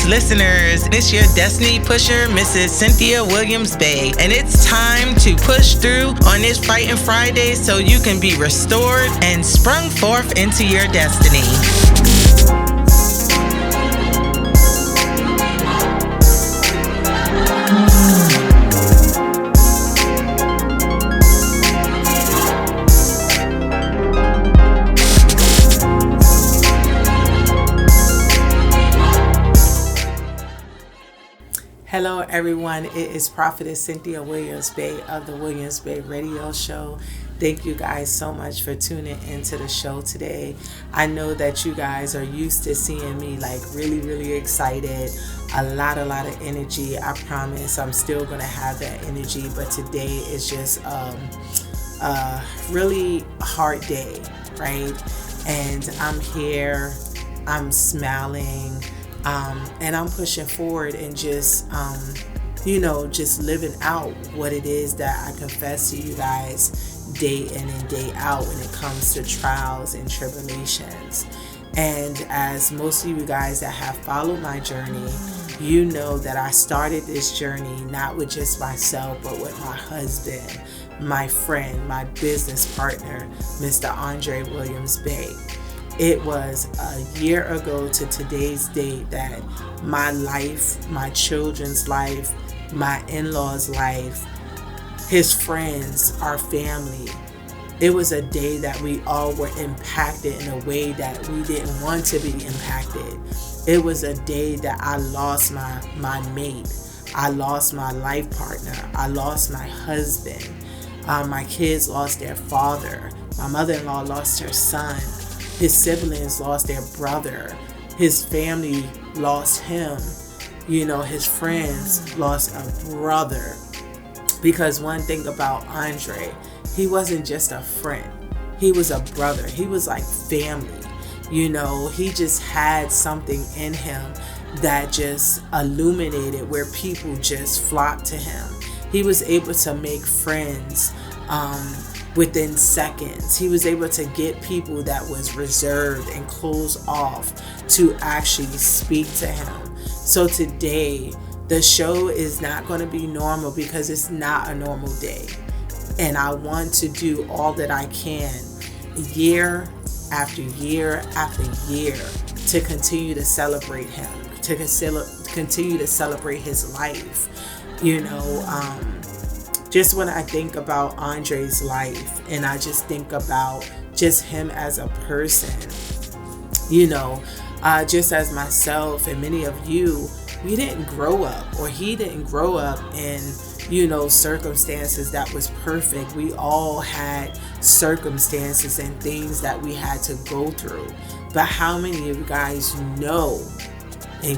Greetings, listeners. It's your Destiny Pusher, Mrs. Cynthia Williams-Bey, and it's time to push through on this Fighting Friday so you can be restored and sprung forth into your destiny. Hello everyone, it is Prophetess Cynthia Williams-Bey of the Williams-Bey Radio Show. Thank you guys so much for tuning into the show today. I know that you guys are used to seeing me like really excited, a lot of energy. I promise I'm still going to have that energy, but today is just a really hard day, right? And I'm here, I'm smiling, and I'm pushing forward and just, just living out what it is that I confess to you guys day in and day out when it comes to trials and tribulations. And as most of you guys that have followed my journey, you know that I started this journey not with just myself, but with my husband, my friend, my business partner, Mr. Andri Williams-Bey. It was a year ago to today's date that my life, my children's life, my in-laws' life, his friends, our family, it was a day that we all were impacted in a way that we didn't want to be impacted. It was a day that I lost my mate. I lost my life partner. I lost my husband. My kids lost their father. My mother-in-law lost her son. His siblings lost their brother. His family lost him. His friends lost a brother. Because one thing about Andri, he wasn't just a friend. He was a brother. He was like family. He just had something in him that just illuminated where people just flocked to him. He was able to make friends within seconds. He was able to get people that was reserved and closed off to actually speak to him. So today, the show is not going to be normal because it's not a normal day. And I want to do all that I can year after year after year to continue to celebrate him, to continue to celebrate his life. Just when I think about Andri's life and I just think about just him as a person, just as myself and many of you, we didn't grow up, or he didn't grow up in, circumstances that was perfect. We all had circumstances and things that we had to go through. But how many of you guys know, and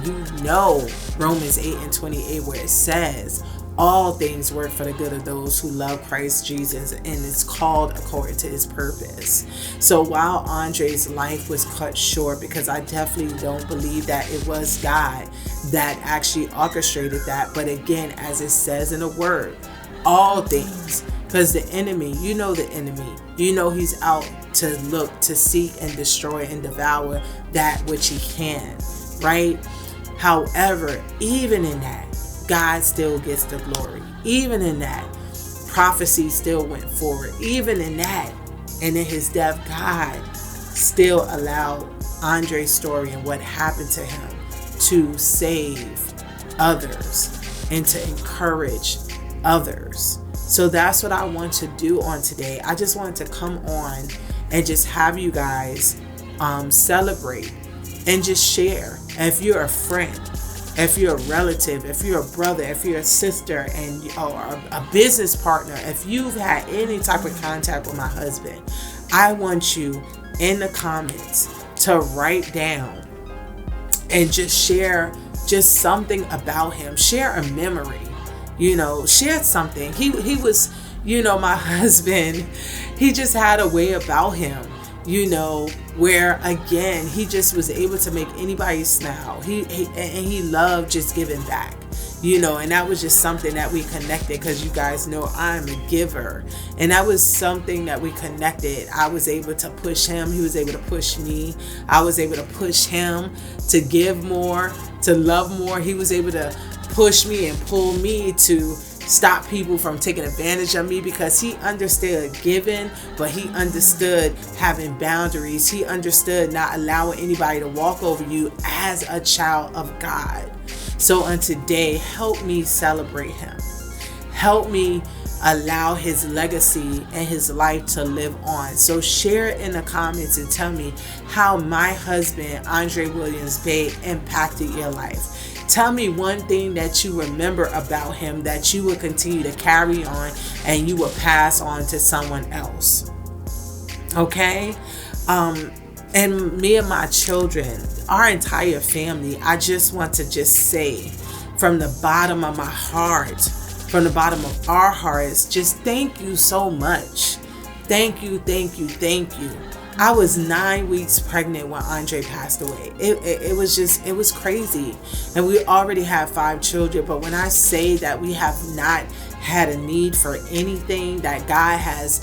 Romans 8:28, where it says, all things work for the good of those who love Christ Jesus, and it's called according to his purpose. So while Andri's life was cut short, because I definitely don't believe that it was God that actually orchestrated that, but again, as it says in the word, all things, because the enemy, the enemy, he's out to look, to seek and destroy and devour that which he can, right? However, even in that, God still gets the glory. Even in that, prophecy still went forward. Even in that, and in his death, God still allowed Andri's story and what happened to him to save others and to encourage others. So that's what I want to do on today. I just wanted to come on and just have you guys celebrate and just share. If you're a friend, if you're a relative, if you're a brother, if you're a sister, and or a business partner, if you've had any type of contact with my husband, I want you in the comments to write down and just share just something about him. Share a memory, share something. He was, my husband, he just had a way about him, where again, he just was able to make anybody smile. He loved just giving back, and that was just something that we connected, because you guys know I'm a giver, and that was something that we connected. I was able to push him. He was able to push me. I was able to push him to give more, to love more. He was able to push me and pull me to stop people from taking advantage of me, because he understood giving, but he understood having boundaries. He understood not allowing anybody to walk over you as a child of God. So on today, help me celebrate him. Help me allow his legacy and his life to live on. So share it in the comments and tell me how my husband, Andri Williams-Bey, impacted your life. Tell me one thing that you remember about him that you will continue to carry on and you will pass on to someone else. Okay? And me and my children, our entire family, I just want to just say from the bottom of my heart, from the bottom of our hearts, just thank you so much. Thank you, thank you, thank you. I was 9 weeks pregnant when Andri passed away. It was crazy. And we already have 5 children. But when I say that we have not had a need for anything, that God has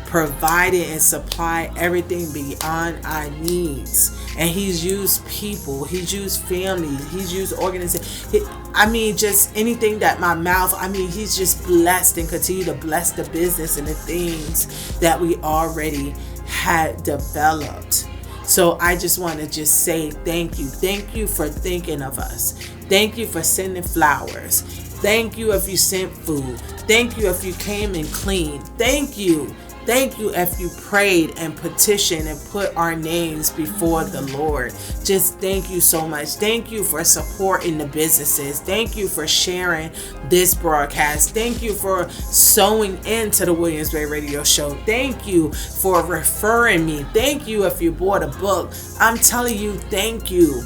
provided and supplied everything beyond our needs. And he's used people, he's used families, he's used organizations. I mean, just anything that my mouth, he's just blessed and continue to bless the business and the things that we already had developed. So I just want to just say thank you. Thank you for thinking of us. Thank you for sending flowers. Thank you if you sent food. Thank you if you came and cleaned. Thank you. Thank you if you prayed and petitioned and put our names before the Lord. Just thank you so much. Thank you for supporting the businesses. Thank you for sharing this broadcast. Thank you for sewing into the Williams-Bey Radio Show. Thank you for referring me. Thank you if you bought a book. I'm telling you, thank you.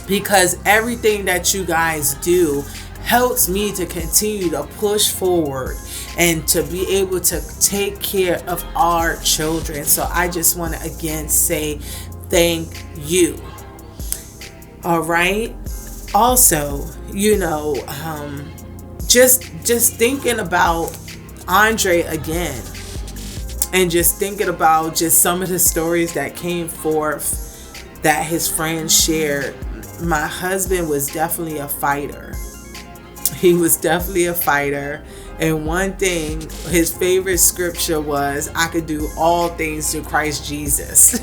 Because everything that you guys do helps me to continue to push forward and to be able to take care of our children. So I just want to again say thank you. All right. Also, just thinking about Andri again, and just thinking about just some of the stories that came forth that his friends shared. My husband was definitely a fighter. He was definitely a fighter. And one thing, his favorite scripture was, I could do all things through Christ Jesus.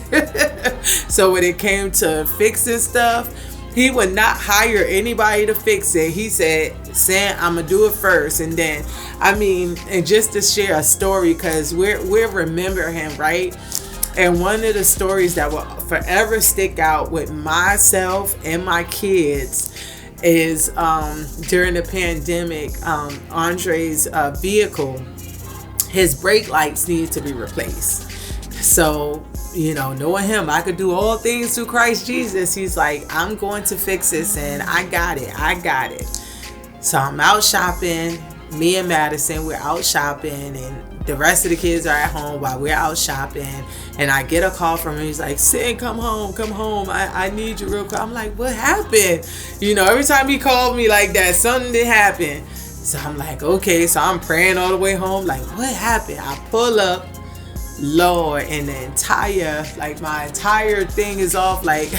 So when it came to fixing stuff, he would not hire anybody to fix it. He said, Sam, I'm going to do it first. And then, and just to share a story, because we'll remember him, right? And one of the stories that will forever stick out with myself and my kids is during the pandemic, Andri's vehicle, his brake lights needed to be replaced. So, knowing him, I could do all things through Christ Jesus. He's like, I'm going to fix this, and I got it. So I'm out shopping. Me and Madison, we're out shopping, and the rest of the kids are at home while we're out shopping. And I get a call from him. He's like, Sid, come home. I need you real quick. I'm like, what happened? Every time he called me like that, something did happen. So I'm like, okay. So I'm praying all the way home. Like, what happened? I pull up, Lord, and my entire thing is off. Like,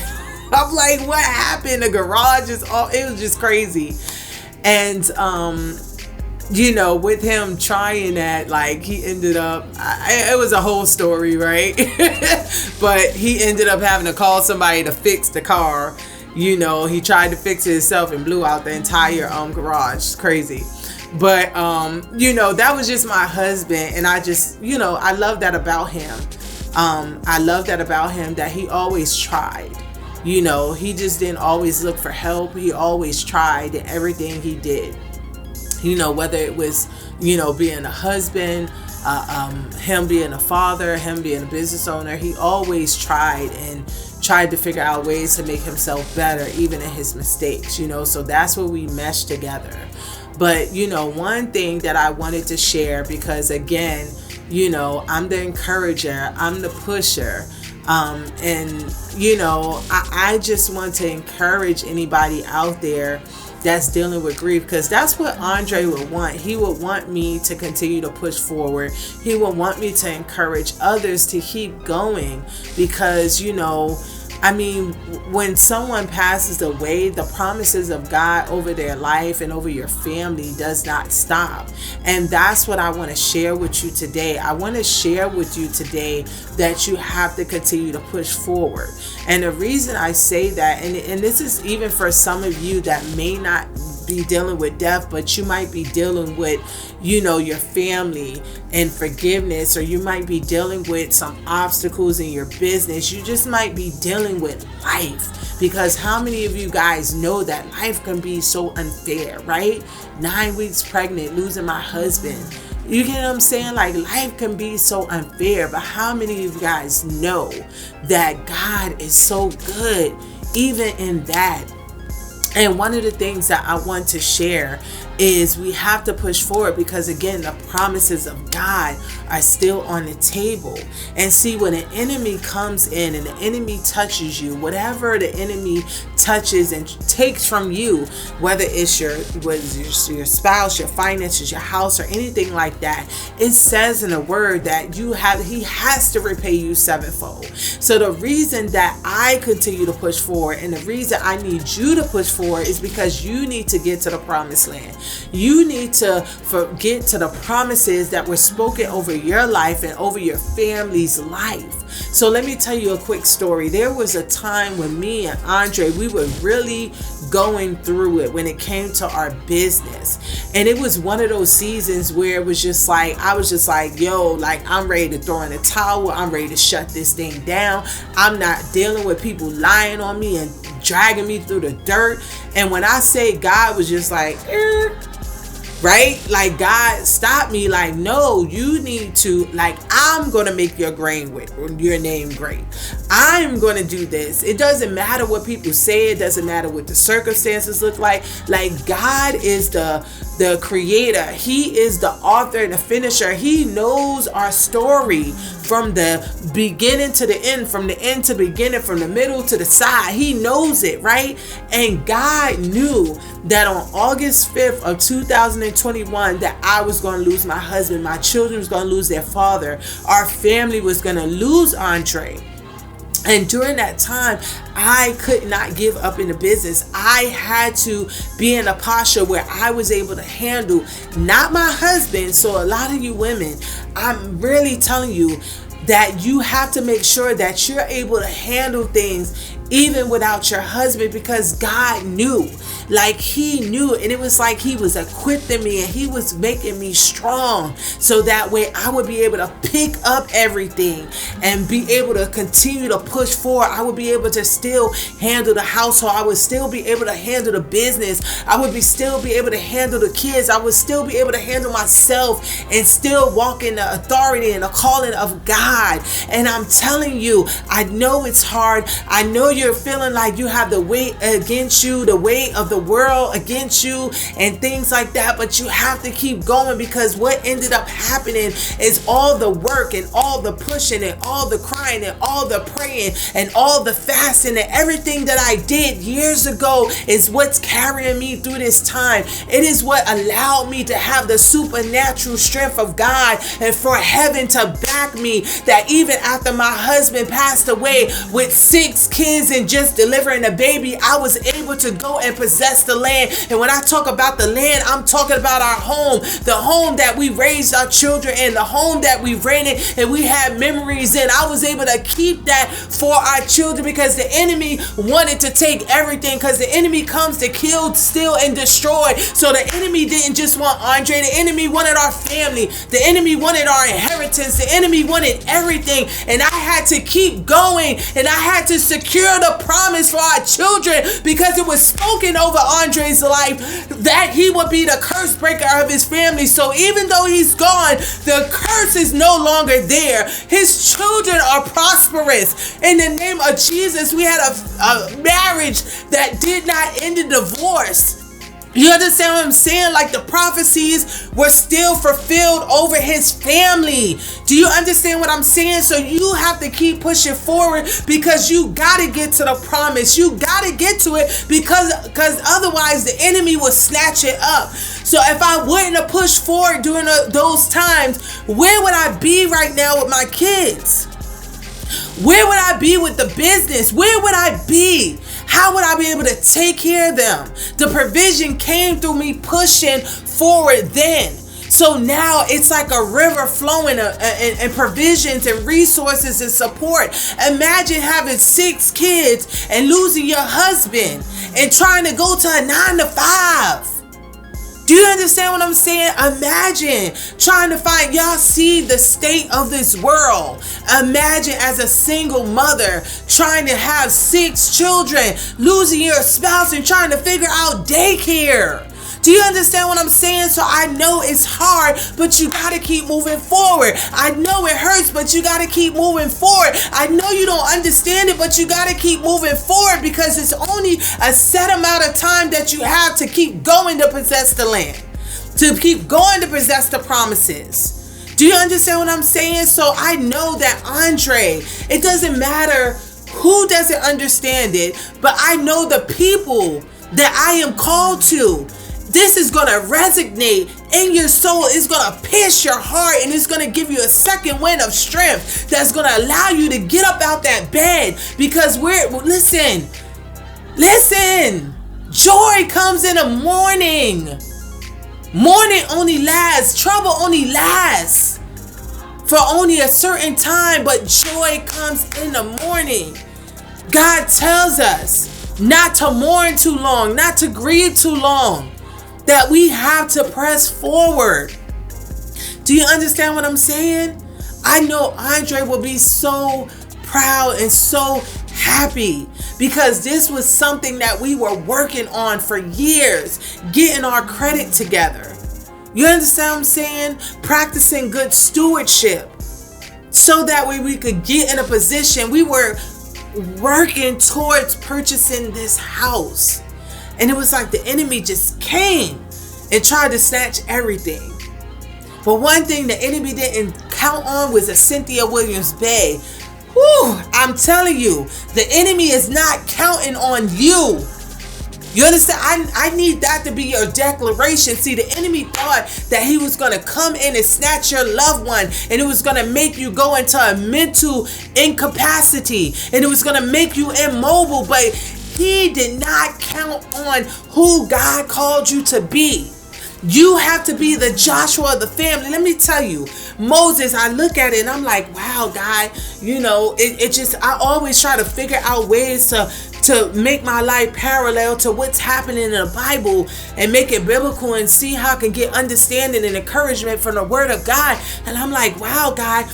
I'm like, what happened? The garage is off. It was just crazy. And, with him trying that, like, he ended up, it was a whole story, right? But he ended up having to call somebody to fix the car. He tried to fix it himself and blew out the entire garage. It's crazy. But, that was just my husband. And I just, I love that about him. I love that about him, that he always tried. He just didn't always look for help. He always tried in everything he did. Whether it was, being a husband, him being a father, him being a business owner, he always tried to figure out ways to make himself better, even in his mistakes, so that's what we meshed together. But, one thing that I wanted to share, because again, I'm the encourager, I'm the pusher. I just want to encourage anybody out there that's dealing with grief, because that's what Andri would want. He would want me to continue to push forward. He would want me to encourage others to keep going, because I mean, when someone passes away, the promises of God over their life and over your family does not stop. And that's what I want to share with you today. I want to share with you today that you have to continue to push forward. And the reason I say that, and this is even for some of you that may not be dealing with death, but you might be dealing with, your family and forgiveness, or you might be dealing with some obstacles in your business. You just might be dealing with life, because how many of you guys know that life can be so unfair, right? 9 weeks pregnant, losing my husband. You get what I'm saying? Like, life can be so unfair, but how many of you guys know that God is so good even in that? And one of the things that I want to share is we have to push forward, because again, the promises of God are still on the table. And see, when an enemy comes in and the enemy touches you, whatever the enemy touches and takes from you, whether it's your spouse, your finances, your house, or anything like that, it says in the word that he has to repay you sevenfold. So the reason that I continue to push forward, and the reason I need you to push forward, is because you need to get to the promised land. You need to get to the promises that were spoken over your life and over your family's life. So let me tell you a quick story. There was a time when me and Andri, we were really going through it when it came to our business. And it was one of those seasons where it was just like, I was just like, I'm ready to throw in the towel. I'm ready to shut this thing down. I'm not dealing with people lying on me and dragging me through the dirt. And when I say God was just like, right? Like, God stopped me. Like, no, you need to, like, I'm going to make your name great. I'm going to do this. It doesn't matter what people say. It doesn't matter what the circumstances look like. Like, God is the creator. He is the author and the finisher. He knows our story from the beginning to the end, from the end to beginning, from the middle to the side. He knows it, right? And God knew that on August 5th of 2021 that I was going to lose my husband, my children was going to lose their father, our family was going to lose Andri. And during that time, I could not give up in the business. I had to be in a posture where I was able to handle, not my husband. So a lot of you women, I'm really telling you that you have to make sure that you're able to handle things even without your husband, because God knew. Like, he knew, and it was like he was equipping me and he was making me strong, so that way I would be able to pick up everything and be able to continue to push forward. I would be able to still handle the household. I would still be able to handle the business. I would still be able to handle the kids. I would still be able to handle myself and still walk in the authority and the calling of God. And I'm telling you, I know it's hard. I know you're feeling like you have the weight against you, the weight of the world against you and things like that, but you have to keep going, because what ended up happening is all the work and all the pushing and all the crying and all the praying and all the fasting and everything that I did years ago is what's carrying me through this time. It is what allowed me to have the supernatural strength of God and for heaven to back me, that even after my husband passed away with 6 kids and just delivering a baby, I was able to go and possess the land. And when I talk about the land, I'm talking about our home, the home that we raised our children in, the home that we rented and we had memories in. I was able to keep that for our children, because the enemy wanted to take everything, because the enemy comes to kill, steal, and destroy. So the enemy didn't just want Andri. The enemy wanted our family. The enemy wanted our inheritance. The enemy wanted everything. And I had to keep going, and I had to secure the promise for our children, because it was spoken over Andri's life that he would be the curse breaker of his family. So even though he's gone, the curse is no longer there. His children are prosperous. In the name of Jesus, we had a marriage that did not end in divorce. You understand what I'm saying? Like, the prophecies were still fulfilled over his family. Do you understand what I'm saying? So you have to keep pushing forward, because you got to get to the promise. You got to get to it, because otherwise the enemy will snatch it up. So if I wouldn't have pushed forward during those times, where would I be right now with my kids? Where would I be with the business? Where would I be? How would I be able to take care of them? The provision came through me pushing forward then. So now it's like a river flowing and provisions and resources and support. Imagine having 6 kids and losing your husband and trying to go to a 9-to-5. Do you understand what I'm saying? Imagine trying to find, y'all see the state of this world. Imagine as a single mother trying to have 6 children, losing your spouse and trying to figure out daycare. Do you understand what I'm saying? So I know it's hard, but you got to keep moving forward. I know it hurts, but you got to keep moving forward. I know you don't understand it, but you got to keep moving forward because it's only a set amount of time that you have to keep going to possess the land, to keep going to possess the promises. Do you understand what I'm saying? So I know that Andri, it doesn't matter who doesn't understand it, but I know the people that I am called to. This is going to resonate in your soul. It's going to pierce your heart, and it's going to give you a second wind of strength that's going to allow you to get up out that bed, because listen, joy comes in the morning. Morning only lasts, trouble only lasts for only a certain time, but joy comes in the morning. God tells us not to mourn too long, not to grieve too long, that we have to press forward. Do you understand what I'm saying? I know Andri will be so proud and so happy because this was something that we were working on for years, getting our credit together. You understand what I'm saying? Practicing good stewardship so that way we could get in a position. We were working towards purchasing this house. And it was like the enemy just came and tried to snatch everything. But one thing the enemy didn't count on was a Cynthia Williams-Bey. Whew, I'm telling you, the enemy is not counting on you. You understand? I need that to be your declaration. See, the enemy thought that he was going to come in and snatch your loved one, and it was going to make you go into a mental incapacity, and it was going to make you immobile, but he did not count on who God called you to be. You have to be the Joshua of the family. Let me tell you, Moses, I look at it and I'm like, wow, God, you know, I always try to figure out ways to make my life parallel to what's happening in the Bible and make it biblical and see how I can get understanding and encouragement from the word of God. And I'm like, wow, God,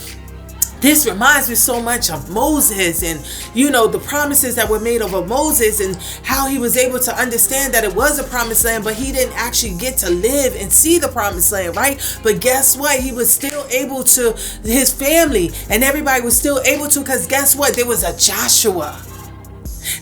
this reminds me so much of Moses and, you know, the promises that were made over Moses and how he was able to understand that it was a promised land, but he didn't actually get to live and see the promised land, right? But guess what? He was still able to, his family and everybody was still able to, because guess what? There was a Joshua.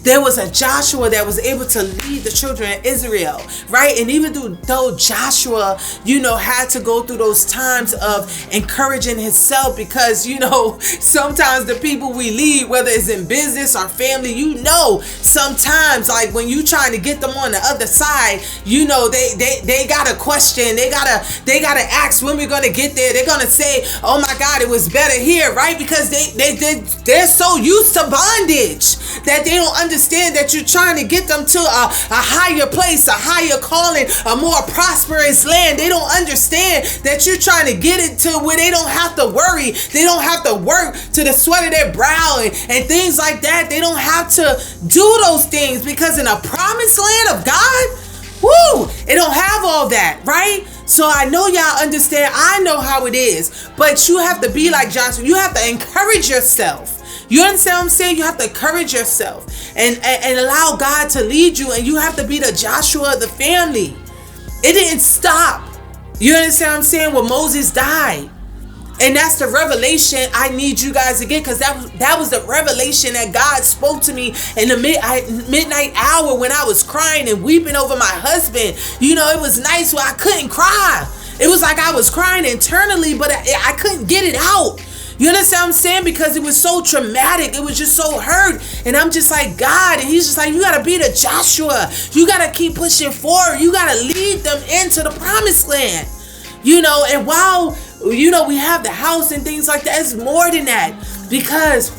There was a Joshua that was able to lead the children of Israel, right? And even though Joshua, you know, had to go through those times of encouraging himself, because, you know, sometimes the people we lead, whether it's in business or family, you know, sometimes like when you trying to get them on the other side, you know, they got a question. They gotta ask when we're gonna get there. They're gonna say, oh my God, it was better here, right? Because they're so used to bondage that they don't understand that you're trying to get them to a higher place, a higher calling, a more prosperous land. They don't understand that you're trying to get it to where they don't have to worry. They don't have to work to the sweat of their brow and things like that. They don't have to do those things, because in a promised land of God, woo, it don't have all that, right? So I know y'all understand. I know how it is, but you have to be like Joshua. You have to encourage yourself. You understand what I'm saying? You have to encourage yourself and allow God to lead you, and you have to be the Joshua of the family. It didn't stop. You understand what I'm saying? When Moses died. And that's the revelation I need you guys to get, because that was the revelation that God spoke to me in the midnight hour when I was crying and weeping over my husband. You know, it was nice where I couldn't cry. It was like I was crying internally, but I couldn't get it out. You understand what I'm saying? Because it was so traumatic. It was just so hurt. And I'm just like, God. And he's just like, you got to be the Joshua. You got to keep pushing forward. You got to lead them into the promised land. You know, and while, you know, we have the house and things like that, it's more than that. Because,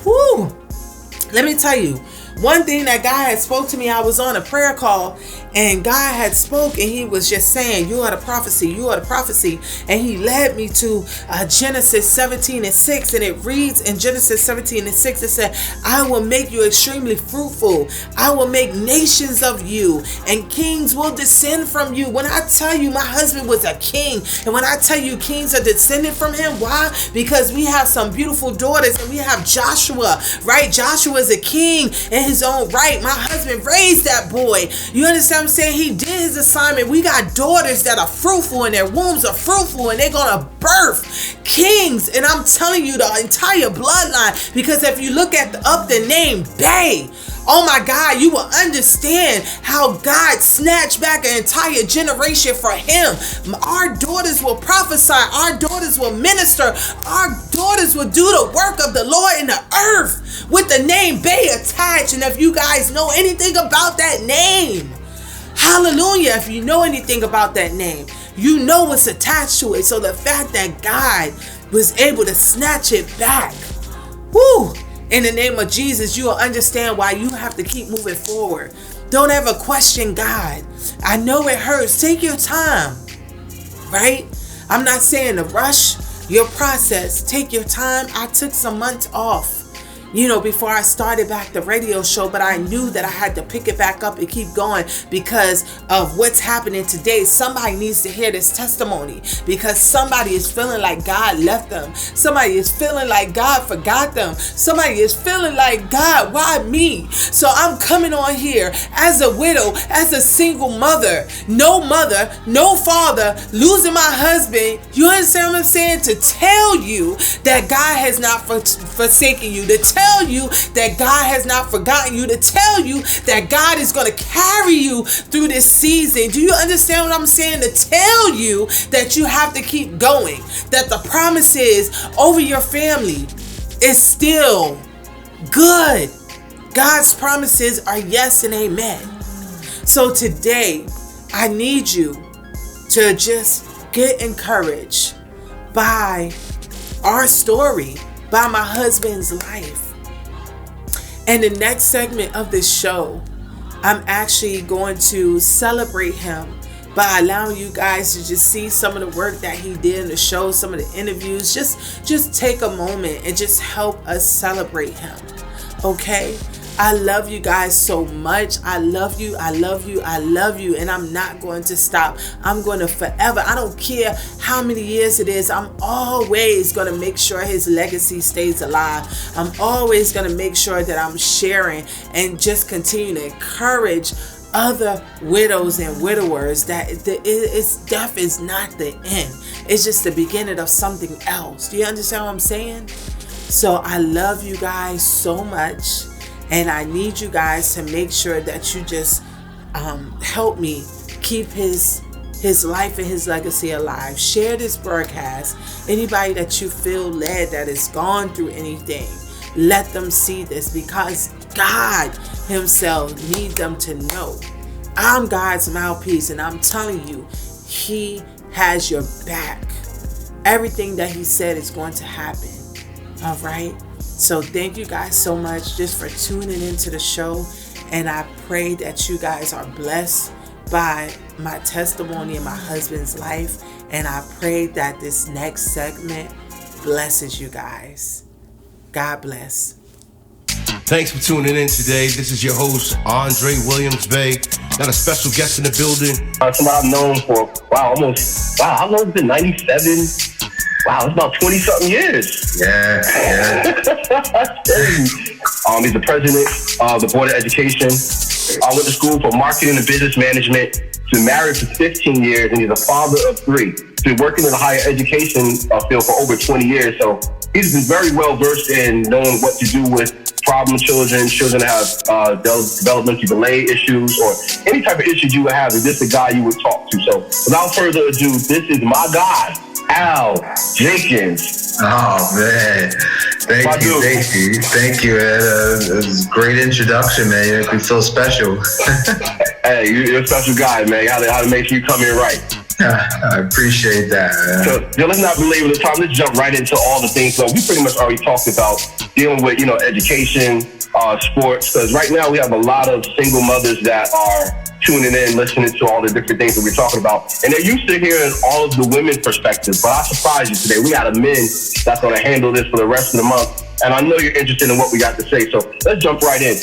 let me tell you, one thing that God had spoke to me, I was on a prayer call and God had spoke and he was just saying, you are the prophecy, you are the prophecy. And he led me to Genesis 17:6, and it reads in Genesis 17:6, it said, I will make you extremely fruitful. I will make nations of you and kings will descend from you. When I tell you my husband was a king, and when I tell you kings are descended from him, why? Because we have some beautiful daughters and we have Joshua, right? Joshua is a king in his own right. My husband raised that boy. You understand what I'm saying? He did his assignment. We got daughters that are fruitful and their wombs are fruitful and they're gonna birth kings. And I'm telling you, the entire bloodline, because if you look at the name Bey, oh my God, you will understand how God snatched back an entire generation for him. Our daughters will prophesy. Our daughters will minister. Our daughters will do the work of the Lord in the earth with the name Bey attached. And if you guys know anything about that name, hallelujah, if you know anything about that name, you know what's attached to it. So the fact that God was able to snatch it back, in the name of Jesus, you will understand why you have to keep moving forward. Don't ever question God. I know it hurts. Take your time, right? I'm not saying to rush your process. Take your time. I took some months off, before I started back the radio show, but I knew that I had to pick it back up and keep going because of what's happening today. Somebody needs to hear this testimony because somebody is feeling like God left them. Somebody is feeling like God forgot them. Somebody is feeling like, God, why me? So I'm coming on here as a widow, as a single mother, no father, losing my husband. You understand what I'm saying? To tell you that God has not forsaken you, to tell you that God has not forgotten you, to tell you that God is going to carry you through this season. Do you understand what I'm saying? To tell you that you have to keep going, that the promises over your family is still good. God's promises are yes and amen. So today, I need you to just get encouraged by our story, by my husband's life. And the next segment of this show, I'm actually going to celebrate him by allowing you guys to just see some of the work that he did in the show, some of the interviews. Just take a moment and just help us celebrate him. Okay? I love you guys so much. I love you. I love you. I love you. And I'm not going to stop. I'm going to forever. I don't care how many years it is. I'm always going to make sure his legacy stays alive. I'm always going to make sure that I'm sharing and just continue to encourage other widows and widowers that death is not the end. It's just the beginning of something else. Do you understand what I'm saying? So I love you guys so much. And I need you guys to make sure that you just help me keep his life and his legacy alive. Share this broadcast. Anybody that you feel led that has gone through anything, let them see this because God himself needs them to know. I'm God's mouthpiece and I'm telling you, he has your back. Everything that he said is going to happen. All right? So thank you guys so much just for tuning into the show. And I pray that you guys are blessed by my testimony in my husband's life. And I pray that this next segment blesses you guys. God bless. Thanks for tuning in today. This is your host, Andri Williams-Bey. Got a special guest in the building. Somebody I've known for, how long has it been? 97? Wow, it's about 20-something years. Yeah. He's the president of the Board of Education. I went to school for marketing and business management. Been married for 15 years, and he's a father of 3. Been working in the higher education field for over 20 years. So he's been very well versed in knowing what to do with problem children that have developmental delay issues, or any type of issues you would have. Is this the guy you would talk to? So without further ado, this is my guy, Al Jenkins. Oh man, thank you, man. It was a great introduction, man. You make me feel special. Hey, you're a special guy, man. How to make sure you come in right. I appreciate that, man. So let's not belabor the time. Let's jump right into all the things. So we pretty much already talked about dealing with, education, sports. Because right now we have a lot of single mothers that are tuning in, listening to all the different things that we're talking about. And they're used to hearing all of the women's perspectives. But I surprised you today. We got a men that's going to handle this for the rest of the month. And I know you're interested in what we got to say. So let's jump right in.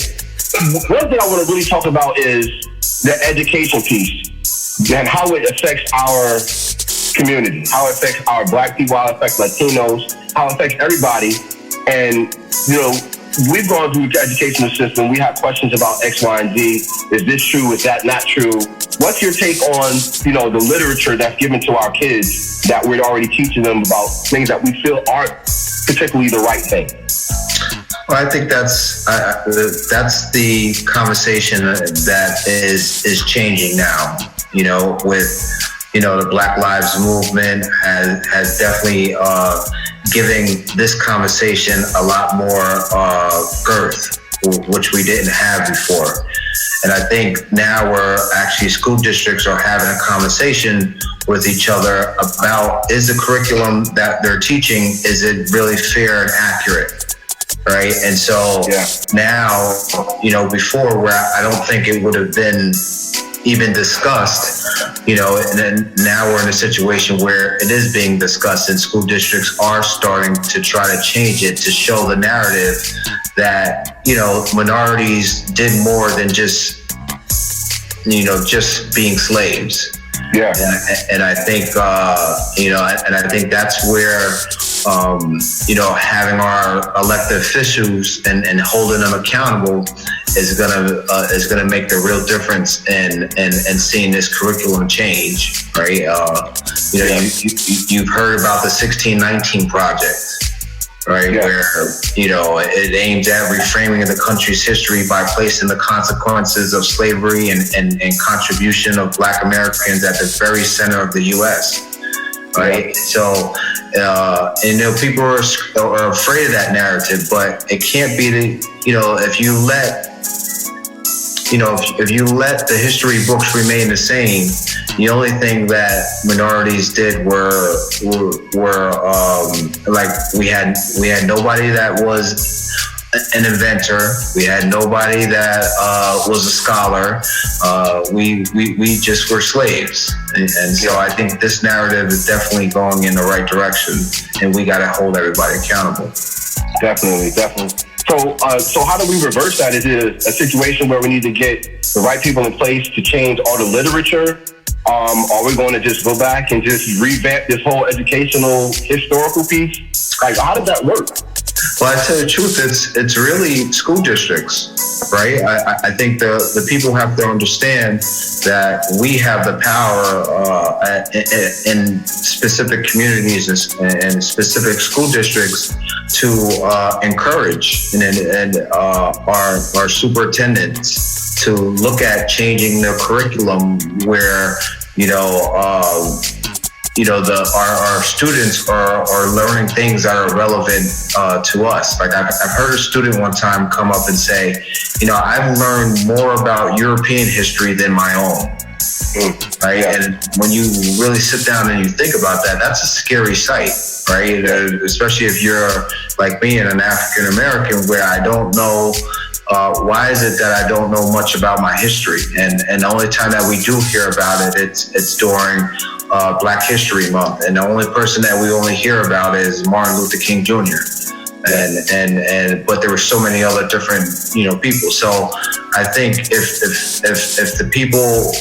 One thing I want to really talk about is the education piece and how it affects our community, how it affects our Black people, how it affects Latinos, how it affects everybody. And, we've gone through the educational system. We have questions about X, Y, and Z. Is this true? Is that not true? What's your take on, the literature that's given to our kids that we're already teaching them about things that we feel aren't particularly the right thing? Well, I think that's the conversation that is changing now. With the Black Lives Movement has definitely giving this conversation a lot more girth, which we didn't have before. And I think now school districts are having a conversation with each other about, is the curriculum that they're teaching, is it really fair and accurate? Right? And so now, before, where I don't think it would have been even discussed, and then now we're in a situation where it is being discussed, and school districts are starting to try to change it to show the narrative that, minorities did more than just being slaves. Yeah. And I think, and I think that's where, having our elected officials and holding them accountable is gonna make the real difference in seeing this curriculum change, right? You've heard about the 1619 project, right? Yeah. Where it aims at reframing of the country's history by placing the consequences of slavery and contribution of Black Americans at the very center of the U.S. Right? Yeah. So, people are afraid of that narrative, but it can't be if you let the history books remain the same, the only thing that minorities did were we had nobody that was an inventor. We had nobody that was a scholar. We just were slaves. And so I think this narrative is definitely going in the right direction, and we got to hold everybody accountable. Definitely. So how do we reverse that? Is it a situation where we need to get the right people in place to change all the literature? Are we going to just go back and just revamp this whole educational historical piece? Like, how does that work? Well, I tell you the truth, it's really school districts, right? I think the people have to understand that we have the power in specific communities and specific school districts to encourage and our superintendents to look at changing the curriculum where our students are learning things that are relevant to us. Like I've heard a student one time come up and say, I've learned more about European history than my own. Right? Yeah. And when you really sit down and you think about that, that's a scary sight, right? Especially if you're like me and an African American, where I don't know. Why is it that I don't know much about my history? And the only time that we do hear about it, it's during Black History Month, and the only person that we only hear about is Martin Luther King Jr. But there were so many other different people. So I think if the people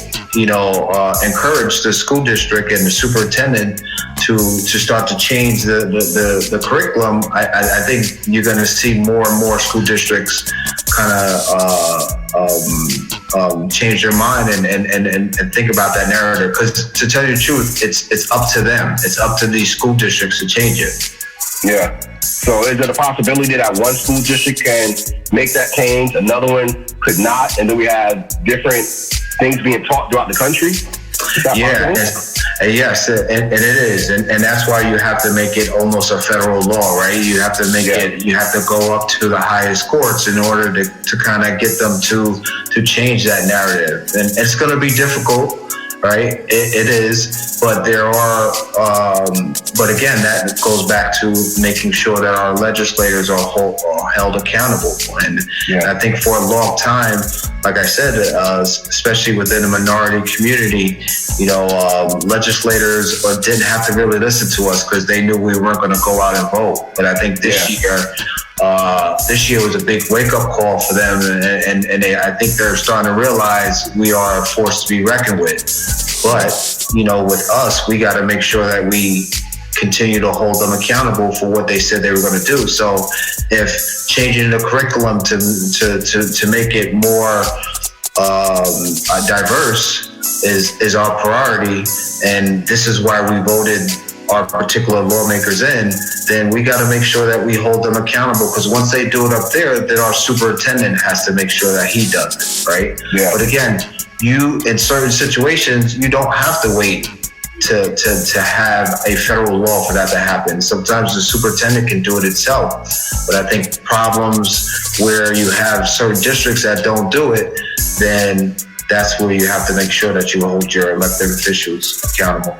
encourage the school district and the superintendent to start to change the curriculum, I think you're going to see more and more school districts kind of change their mind and think about that narrative. Because to tell you the truth, it's up to them. It's up to these school districts to change it. Yeah. So is it a possibility that one school district can make that change, another one could not, and then we have different things being taught throughout the country? Yes, and it is, and that's why you have to make it almost a federal law, right? You have to make it. You have to go up to the highest courts in order to kind of get them to change that narrative, and it's going to be difficult, right? It is, but there are, but again, that goes back to making sure that our legislators are held accountable. And I think for a long time, like I said, especially within the minority community, legislators didn't have to really listen to us because they knew we weren't going to go out and vote. But I think this year was a big wake-up call for them, and I think they're starting to realize we are a force to be reckoned with. But, with us, we got to make sure that we continue to hold them accountable for what they said they were going to do. So if changing the curriculum to make it more diverse is our priority, and this is why we voted our particular lawmakers in, then we got to make sure that we hold them accountable, because once they do it up there, then our superintendent has to make sure that he does it, right? Yeah. But again, in certain situations, you don't have to wait to have a federal law for that to happen. Sometimes the superintendent can do it itself. But I think problems where you have certain districts that don't do it, then that's where you have to make sure that you hold your elected officials accountable.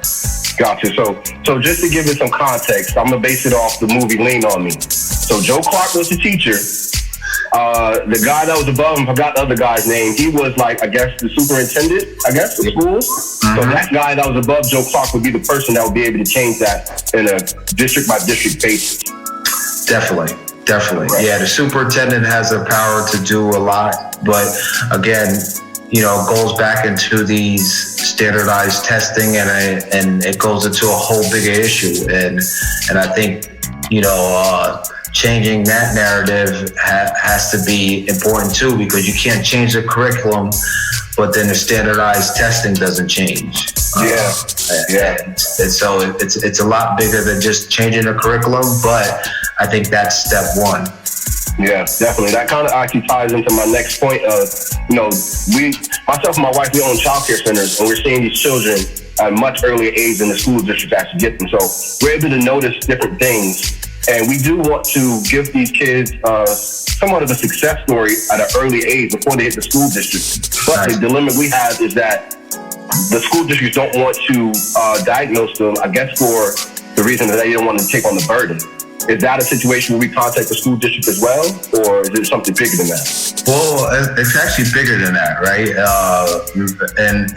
Gotcha. So just to give it some context, I'm going to base it off the movie Lean On Me. So Joe Clark was the teacher. The guy that was above him, forgot the other guy's name. He was the superintendent, of schools. Mm-hmm. So that guy that was above Joe Clark would be the person that would be able to change that in a district by district basis. Definitely. Right. Yeah, the superintendent has the power to do a lot, but again, it goes back into these standardized testing, and it goes into a whole bigger issue. And I think, changing that narrative has to be important too, because you can't change the curriculum, but then the standardized testing doesn't change. And so it's a lot bigger than just changing the curriculum, but I think that's step one. Yeah, definitely. That kind of actually ties into my next point of, myself and my wife, we own childcare centers, and we're seeing these children at a much earlier age than the school district actually get them. So we're able to notice different things, and we do want to give these kids somewhat of a success story at an early age before they hit the school district. But the dilemma we have is that the school districts don't want to diagnose them, I guess, for the reason that they don't want to take on the burden. Is that a situation where we contact the school district as well, or is it something bigger than that? Well, it's actually bigger than that, right? And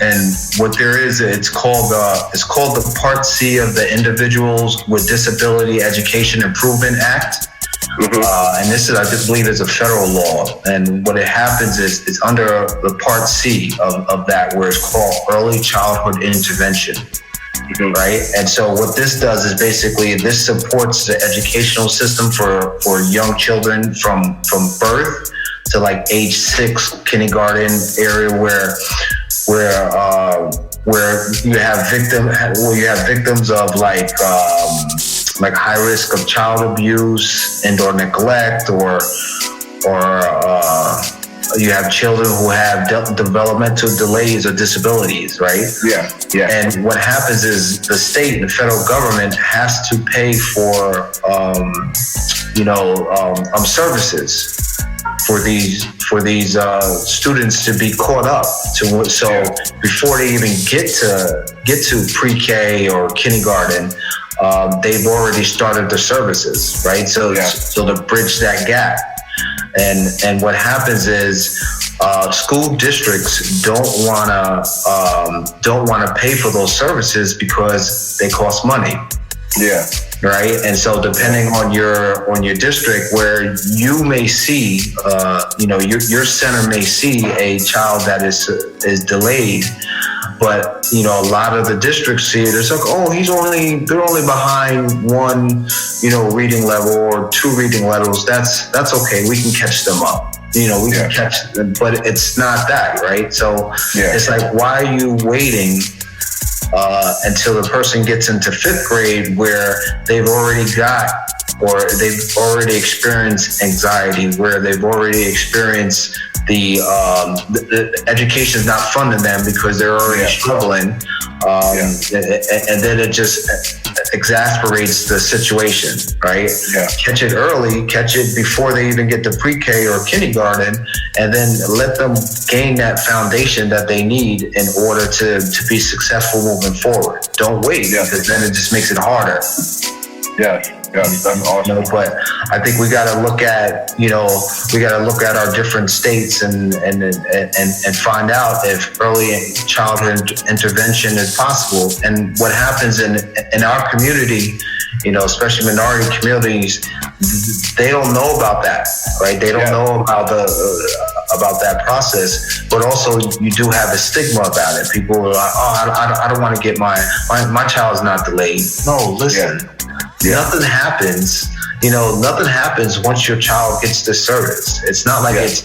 what there is, it's called the Part C of the Individuals with Disability Education Improvement Act. Mm-hmm. And this is, I believe, is a federal law. And what it happens is it's under the Part C of that, where it's called Early Childhood Intervention. Mm-hmm. Right. And so what this does is basically this supports the educational system for young children from birth to age 6, kindergarten area, where you have victims of high risk of child abuse and or neglect, or you have children who have developmental delays or disabilities, right? Yeah. And what happens is the state and the federal government has to pay for, services for these students to be caught up to. So before they even get to pre-K or kindergarten, they've already started the services, right? So to bridge that gap. And what happens is school districts don't want to pay for those services because they cost money. Yeah. Right. And so depending on your district, where you may see, your center may see a child that is delayed, but a lot of the districts see it as they're only behind one, reading level or 2 reading levels. That's okay. We can catch them up. We can catch them, but it's not that, right? So it's why are you waiting until the person gets into 5th grade, where they've already experienced anxiety, where they've already experienced the education is not funding them because they're already struggling, And then it just exasperates the situation, right? Yeah. Catch it early, catch it before they even get to pre-K or kindergarten, and then let them gain that foundation that they need in order to be successful moving forward. Don't wait, because then it just makes it harder. Yes. That's awesome. But I think we got to look at, our different states and find out if early childhood intervention is possible. And what happens in our community, especially minority communities, they don't know about that, right? They don't know about that process, but also you do have a stigma about it. People are like, I don't want to get my child's not delayed. No, listen. Yeah. Nothing happens, nothing happens once your child gets this service. It's not like it's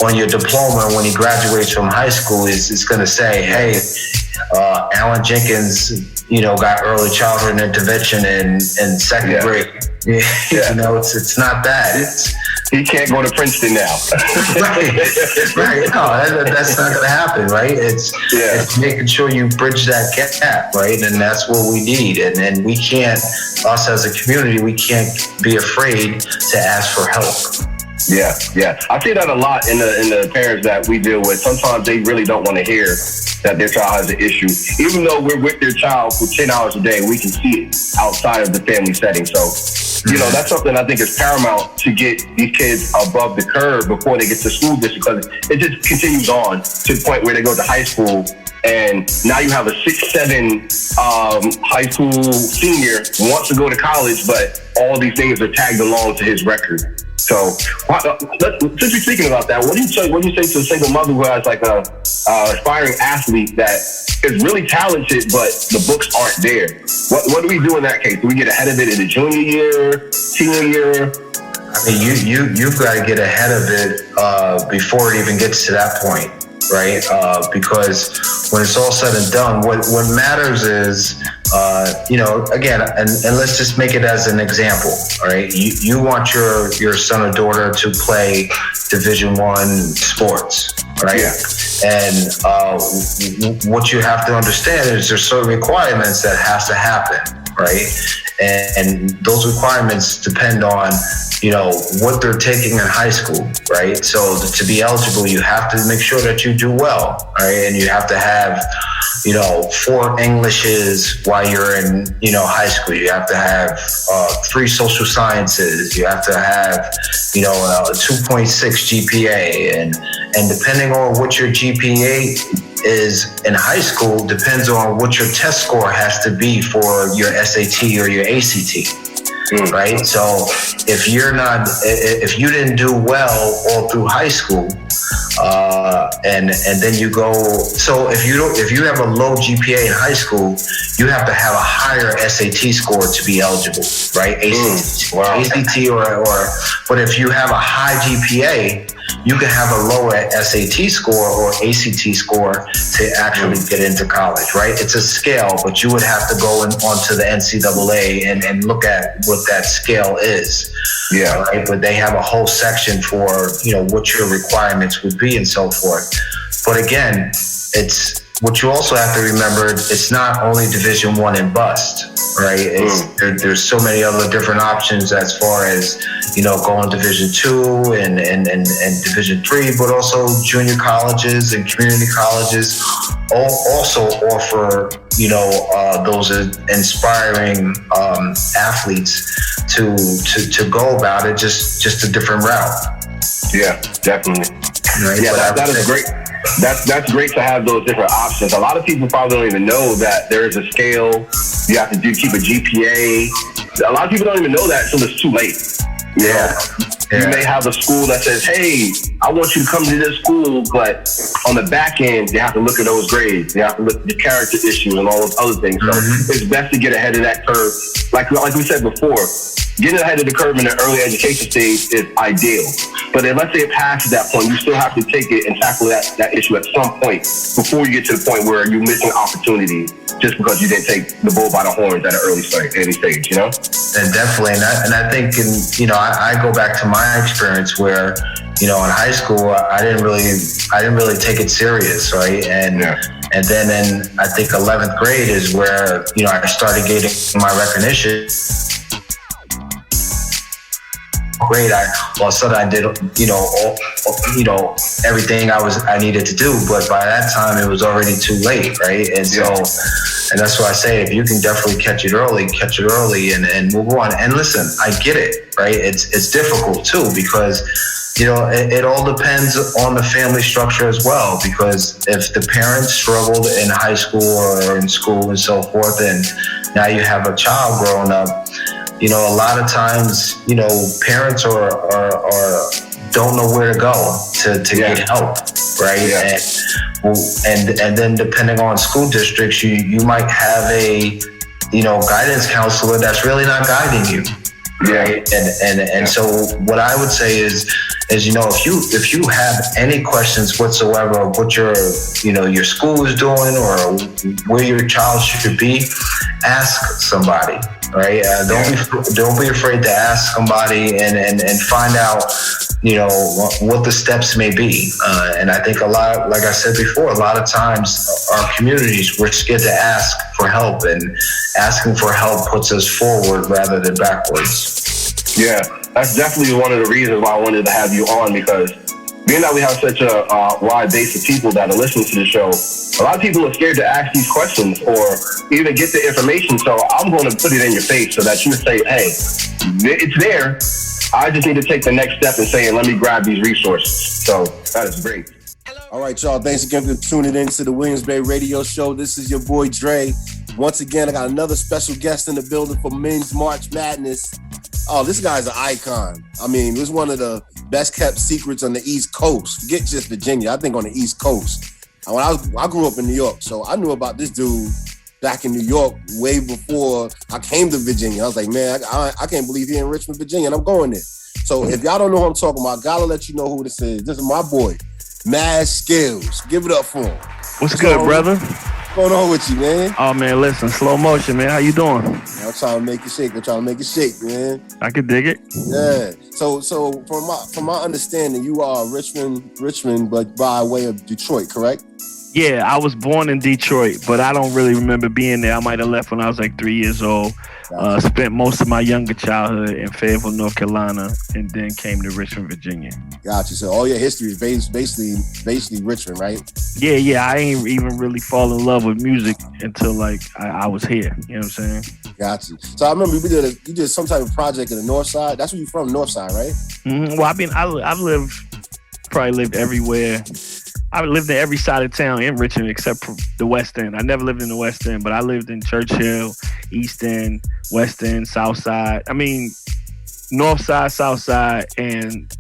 on your diploma when he graduates from high school, it's going to say, hey, Alan Jenkins, got early childhood intervention in second grade. It's not that. He can't go to Princeton now. Right. No, that's not going to happen, right? It's making sure you bridge that gap, right? And that's what we need. And we can't, us as a community, we can't be afraid to ask for help. Yeah. I see that a lot in the parents that we deal with. Sometimes they really don't want to hear that their child has an issue. Even though we're with their child for 10 hours a day, we can see it outside of the family setting. So, that's something I think is paramount to get these kids above the curve before they get to school district, because it just continues on to the point where they go to high school. And now you have a 6'7" high school senior who wants to go to college, but all these things are tagged along to his record. So, since we're speaking about that, what do you say to a single mother who has like a aspiring athlete that is really talented, but the books aren't there? What do we do in that case? Do we get ahead of it in the junior year, senior year? I mean, you've got to get ahead of it before it even gets to that point, right? Because when it's all said and done, what matters is, again, and let's just make it as an example, all right? You want your son or daughter to play Division I sports, right? Yeah. And what you have to understand is there's certain requirements that has to happen, right? And those requirements depend on, what they're taking in high school, right? So to be eligible, you have to make sure that you do well, right? And you have to have, 4 Englishes while you're in, high school. You have to have 3 social sciences. You have to have, a 2.6 GPA. And depending on what your GPA is in high school depends on what your test score has to be for your SAT or your ACT. Right. So if you didn't do well all through high school, and then you go, so if you have a low GPA in high school, you have to have a higher SAT score to be eligible, right? ACT or but if you have a high GPA, you can have a lower SAT score or ACT score to actually get into college, right? It's a scale, but you would have to go onto the NCAA and look at what that scale is. Yeah. Right? But they have a whole section for, what your requirements would be and so forth. But again, it's what you also have to remember, it's not only Division I and bust, right? There's so many other different options as far as, going Division II and Division III, but also junior colleges and community colleges also offer, those inspiring athletes to go about it just a different route. Yeah, definitely. Right? Yeah, that is great. That's great to have those different options. A lot of people probably don't even know that there is a scale. You have to keep a GPA. A lot of people don't even know that until it's too late. You may have a school that says, hey, I want you to come to this school, but on the back end, they have to look at those grades. They have to look at the character issues and all those other things. So it's best to get ahead of that curve. Like we said before, getting ahead of the curve in the early education stage is ideal. But then let's say it passes that point, you still have to take it and tackle that issue at some point before you get to the point where you're missing opportunity just because you didn't take the bull by the horns at an early stage, And definitely, and I think, I go back to my experience where, in high school, I didn't really take it serious, right? And And then in, I think, 11th grade is where, I started getting my recognition. Grade, all of a sudden I did, everything I needed to do. But by that time, it was already too late, right? And so, and that's why I say, if you can definitely catch it early and move on. And listen, I get it, right? It's difficult too, because it all depends on the family structure as well, because if the parents struggled in high school or in school and so forth, and now you have a child growing up, a lot of times, parents are don't know where to go to get help, right? Yeah. And then depending on school districts, you might have a, guidance counselor that's really not guiding you. Right. And so what I would say is if you have any questions whatsoever of what your school is doing or where your child should be, ask somebody. Right. Don't be afraid to ask somebody and find out, what the steps may be. And I think like I said before, a lot of times our communities, we're scared to ask for help, and asking for help puts us forward rather than backwards. Yeah, that's definitely one of the reasons why I wanted to have you on, because being that we have such a wide base of people that are listening to the show, a lot of people are scared to ask these questions or even get the information. So I'm going to put it in your face so that you say, hey, it's there. I just need to take the next step and say, let me grab these resources. So that is great. All right, y'all. Thanks again for tuning in to the Williams-Bey Radio Show. This is your boy Dre. Once again, I got another special guest in the building for Men's March Madness. Oh, this guy's an icon. I mean, it was one of the best kept secrets on the East Coast. Forget just Virginia. I think on the East Coast. When I grew up in New York, so I knew about this dude back in New York way before I came to Virginia. I was like, man, I can't believe he's in Richmond, Virginia, and I'm going there. So if y'all don't know who I'm talking about, I gotta let you know who this is. This is my boy, Mad Skills. Give it up for him. What's good, brother? What's going on with you, man? Oh, man, listen, slow motion, man. How you doing? I'm trying to make it shake. Man. I can dig it. Yeah. So from my understanding, you are Richmond, but by way of Detroit, correct? Yeah, I was born in Detroit, but I don't really remember being there. I might have left when I was like 3 years old. Gotcha. Spent most of my younger childhood in Fayetteville, North Carolina, and then came to Richmond, Virginia. Gotcha. So all your history is basically Richmond, right? Yeah. I ain't even really fall in love with music until like I was here. You know what I'm saying? Gotcha. So I remember you did some type of project in the North Side. That's where you're from, North Side, right? Mm-hmm. Well, I've lived everywhere. I lived in every side of town in Richmond except for the West End. I never lived in the West End, but I lived in Churchill, East End, West End, South Side. I mean, North Side, South Side, and,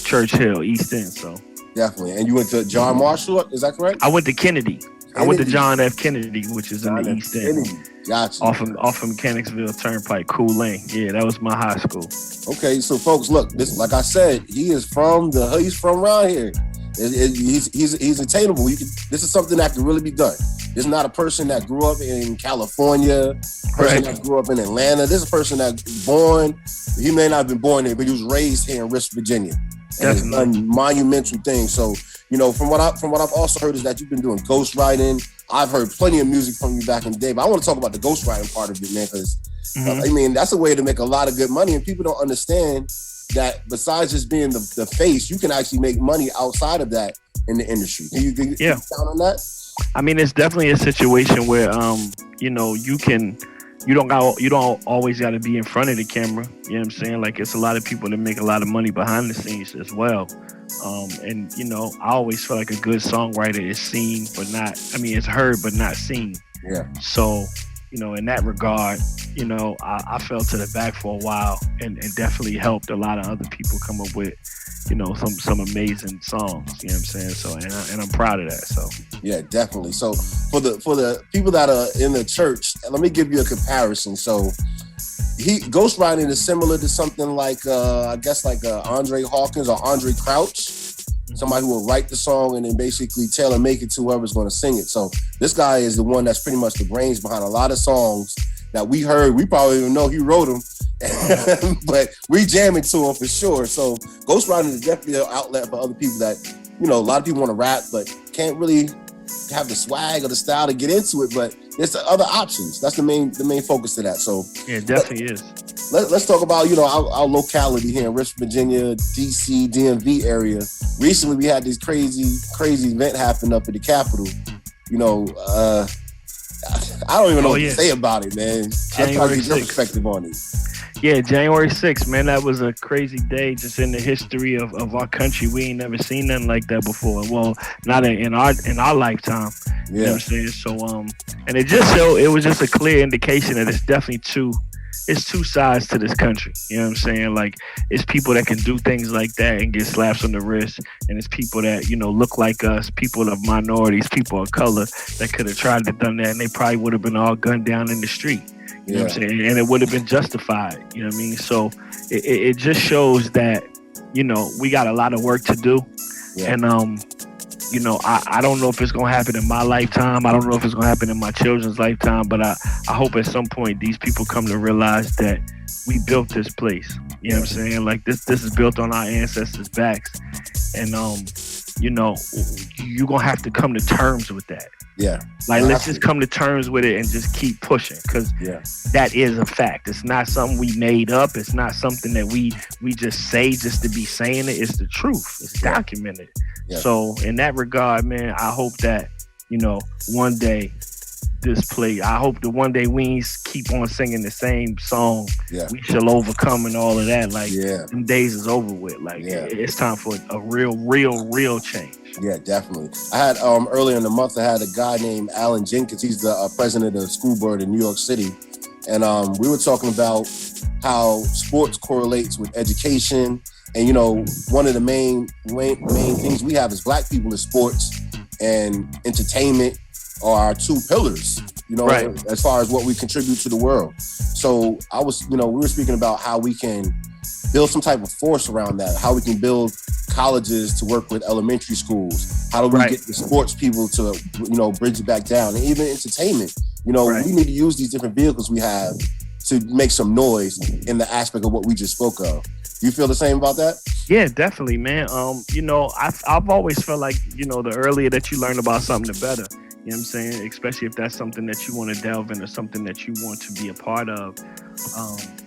Churchill, East End. So definitely. And you went to John Marshall, is that correct? I went to Kennedy. I went to John F. Kennedy, which is in the East End. Gotcha. Off of Mechanicsville Turnpike, Cool Lane. Yeah, that was my high school. Okay, so folks, look, this, like I said, he's from around here. He's attainable. This is something that can really be done. This is not a person that grew up in California, that grew up in Atlanta. This is a person that born. He may not have been born there, but he was raised here in Richmond, Virginia, and has done monumental things. So, from what I've also heard is that you've been doing ghostwriting. I've heard plenty of music from you back in the day, but I want to talk about the ghostwriting part of it, man, because that's a way to make a lot of good money, and people don't understand that besides just being the face, you can actually make money outside of that in the industry. Can you count on that? I mean, it's definitely a situation where you don't always got to be in front of the camera. You know what I'm saying? Like, it's a lot of people that make a lot of money behind the scenes as well. And I always feel like a good songwriter is seen, but not. I mean, it's heard but not seen. Yeah. So, in that regard, I fell to the back for a while and definitely helped a lot of other people come up with, some amazing songs. You know what I'm saying? So, and I'm proud of that. So. Yeah, definitely. So for the people that are in the church, let me give you a comparison. So ghostwriting is similar to something like, Andre Hawkins or Andre Crouch. Somebody who will write the song and then basically tailor make it to whoever's going to sing it. So this guy is the one that's pretty much the brains behind a lot of songs that we heard. We probably even know he wrote them, but we jamming to him for sure. So ghostwriting is definitely an outlet for other people that, a lot of people want to rap, but can't really have the swag or the style to get into it, but there's the other options. That's the main focus of that. So yeah, it definitely is. Let's talk about, you know, our locality here in Richmond, Virginia, DC, DMV area. Recently, we had this crazy event happen up at the Capitol. You know, I don't even know what to say about it, man. I'm trying to get your perspective on it. Yeah, January 6th, man, that was a crazy day just in the history of our country. We ain't never seen nothing like that before. Well, not in our lifetime. You know what I'm saying? So, and it was just a clear indication that it's definitely two sides to this country. You know what I'm saying? Like, it's people that can do things like that and get slaps on the wrist, and it's people that, you know, look like us, people of minorities, people of color that could have tried to done that, and they probably would have been all gunned down in the street. You know what I'm saying? And it would have been justified. You know what I mean? So it just shows that, you know, we got a lot of work to do. Yeah. And, you know, I don't know if it's going to happen in my lifetime. I don't know if it's going to happen in my children's lifetime. But I hope at some point these people come to realize that we built this place. You know what I'm saying? Like, this is built on our ancestors' backs. And, you know, you're going to have to come to terms with that. Yeah. Like, let's just come to terms with it and just keep pushing, because that is a fact. It's not something we made up. It's not something that we just say just to be saying it. It's the truth. It's documented. Yeah. So in that regard, man, I hope that, you know, one day I hope that one day we keep on singing the same song. Yeah. We shall overcome and all of that. Like, them days is over with. Like, it's time for a real change. Yeah, definitely. I had earlier in the month, I had a guy named Alan Jenkins. He's the president of the school board in New York City. And we were talking about how sports correlates with education. And, you know, one of the main things we have as Black people is sports and entertainment are our two pillars, you know, as far as what we contribute to the world. So we were speaking about how we can build some type of force around that, how we can build colleges to work with elementary schools. How do we get the sports people to, you know, bridge it back down, and even entertainment. You know, we need to use these different vehicles we have to make some noise in the aspect of what we just spoke of. You feel the same about that? Yeah, definitely, man. You know, I've always felt like, you know, the earlier that you learn about something, the better. You know what I'm saying? Especially if that's something that you want to delve in or something that you want to be a part of.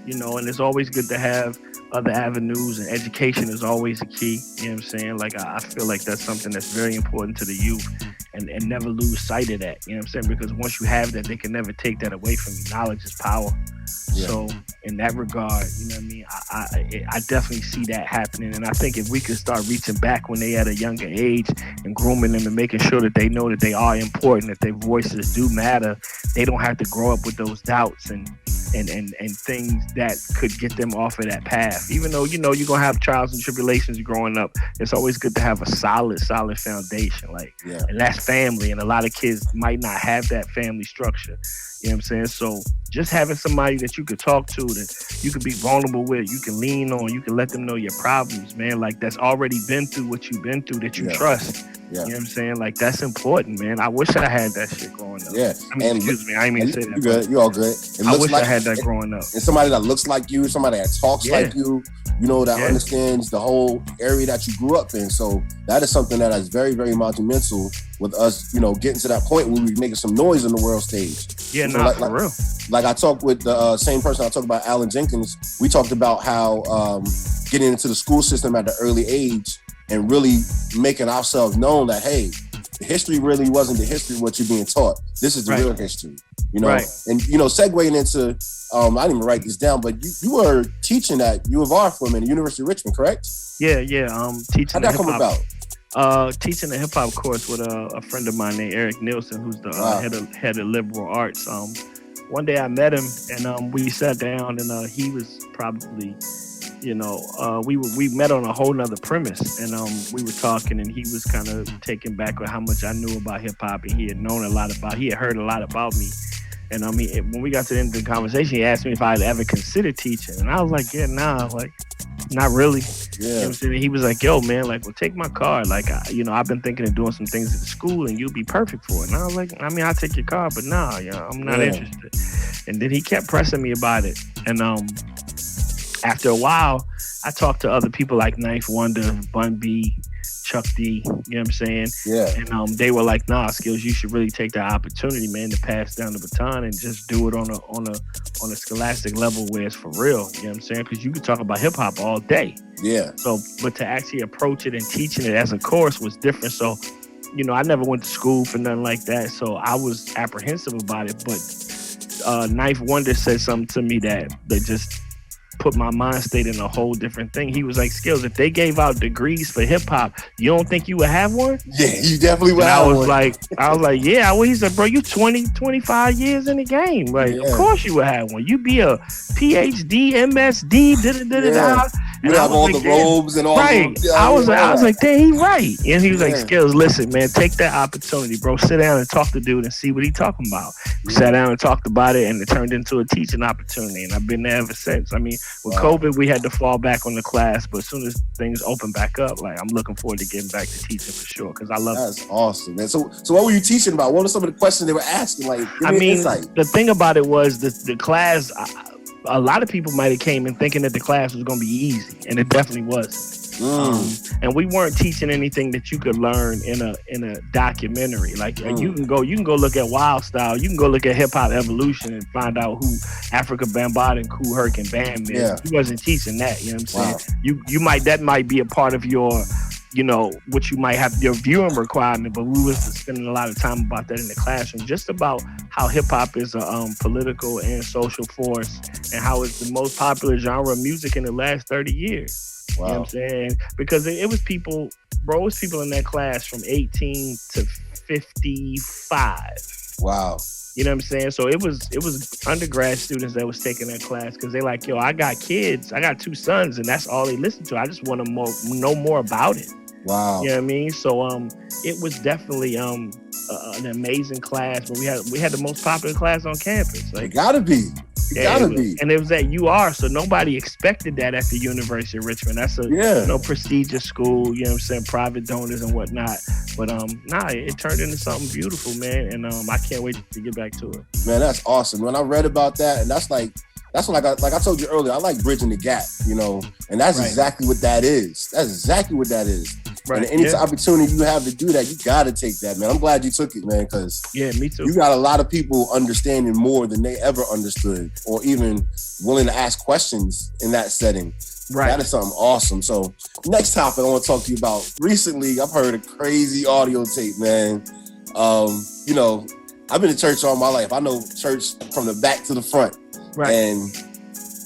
You know, and it's always good to have other avenues, and education is always a key. You know what I'm saying? Like, I feel like that's something that's very important to the youth, and never lose sight of that. You know what I'm saying? Because once you have that, they can never take that away from you. Knowledge is power. Yeah. So in that regard, you know what I mean? I definitely see that happening. And I think if we could start reaching back when they at a younger age and grooming them and making sure that they know that they are important, that their voices do matter, they don't have to grow up with those doubts and things that could get them off of that path. Even though, you know, you're going to have trials and tribulations growing up, it's always good to have a solid foundation. Like, and that's family. And a lot of kids might not have that family structure. You know what I'm saying? So just having somebody that you could talk to, that you could be vulnerable with, you can lean on, you can let them know your problems, man. Like, that's already been through what you've been through, that you trust. Yeah. You know what I'm saying? Like, that's important, man. I wish I had that shit growing up. Yeah. I mean, excuse me, I didn't mean to say that. You're good. You're all good. I wish I had that growing up. And somebody that looks like you, somebody that talks like you, you know, that understands the whole area that you grew up in. So that is something that is very, very monumental with us, you know, getting to that point where we're making some noise on the world stage. Yeah, so for real. Like I talked with the same person I talked about, Alan Jenkins. We talked about how getting into the school system at an early age and really making ourselves known that, hey, the history really wasn't the history of what you're being taught. This is the real history, you know? And, you know, segueing into, I didn't even write this down, but you were teaching at U of R for a minute, University of Richmond, correct? Yeah. Teaching. How'd that come about? Teaching a hip hop course with a friend of mine named Eric Nielsen, who's the head of liberal arts. One day I met him and we sat down, and he was probably, you know, we met on a whole nother premise, and we were talking, and he was kind of taken back with how much I knew about hip hop, and he had heard a lot about me. And I mean, when we got to the end of the conversation, he asked me if I'd ever considered teaching, and I was like, like, not really. You know what I'm saying? He was like, yo, man, like, well, take my card. Like, I've been thinking of doing some things at the school, and you'll be perfect for it. And I was like, I mean, I'll take your card, but nah, I'm not interested. And then he kept pressing me about it. And after a while, I talked to other people like Ninth Wonder, Bun B, Chuck D, you know what I'm saying? Yeah. And they were like, nah, Skills, you should really take that opportunity, man, to pass down the baton and just do it on a scholastic level where it's for real, you know what I'm saying? Because you could talk about hip hop all day. Yeah. So, but to actually approach it and teaching it as a course was different. So, you know, I never went to school for nothing like that, so I was apprehensive about it. But Knife Wonder said something to me that just put my mind state in a whole different thing. He was like, Skills, if they gave out degrees for hip hop, you don't think you would have one? Yeah, you definitely would have one. I was like, yeah. Well, he said, bro, you 20, 25 years in the game. Like, of course you would have one. You be a PhD, MSD, da-da-da-da-da. You have all the robes and all. Right. I was like, dang, he right. And he was like, Skills, listen, man, take that opportunity, bro. Sit down and talk to dude and see what he talking about. We sat down and talked about it, and it turned into a teaching opportunity. And I've been there ever since. I mean, with COVID, we had to fall back on the class, but as soon as things open back up, like, I'm looking forward to getting back to teaching for sure, because I love it. That's awesome, man. So what were you teaching about? What were some of the questions they were asking? Like, give me insight. The thing about it was the class. A lot of people might have came in thinking that the class was going to be easy, and it definitely was. And we weren't teaching anything that you could learn in a documentary. Like you can go look at Wild Style, you can go look at Hip Hop Evolution and find out who Africa Bambaataa and Kool Herc and Bam is. Yeah. He wasn't teaching that. You know what I'm saying? That might be a part of your, you know, what you might have your viewing requirement, but we was spending a lot of time about that in the classroom, just about how hip hop is a political and social force, and how it's the most popular genre of music in the last 30 years. Wow. You know what I'm saying? Because it was people in that class from 18 to 55. Wow. You know what I'm saying? So it was undergrad students that was taking that class because they like, yo, I got kids, I got 2 sons, and that's all they listen to. I just want to know more about it. Wow. You know what I mean? So it was definitely an amazing class, but we had the most popular class on campus. Like, it gotta be. And it was at UR, so nobody expected that at the University of Richmond. That's a prestigious school, you know what I'm saying, private donors and whatnot. But it turned into something beautiful, man, and I can't wait to get back to it. Man, that's awesome. When I read about that, and that's what I told you earlier, I like bridging the gap, you know, and that's exactly what that is. That's exactly what that is. Right. And any opportunity you have to do that, you got to take that, man. I'm glad you took it, man, because me too. You got a lot of people understanding more than they ever understood, or even willing to ask questions in that setting. Right. That is something awesome. So next topic I want to talk to you about. Recently, I've heard a crazy audio tape, man. You know, I've been to church all my life. I know church from the back to the front. Right. And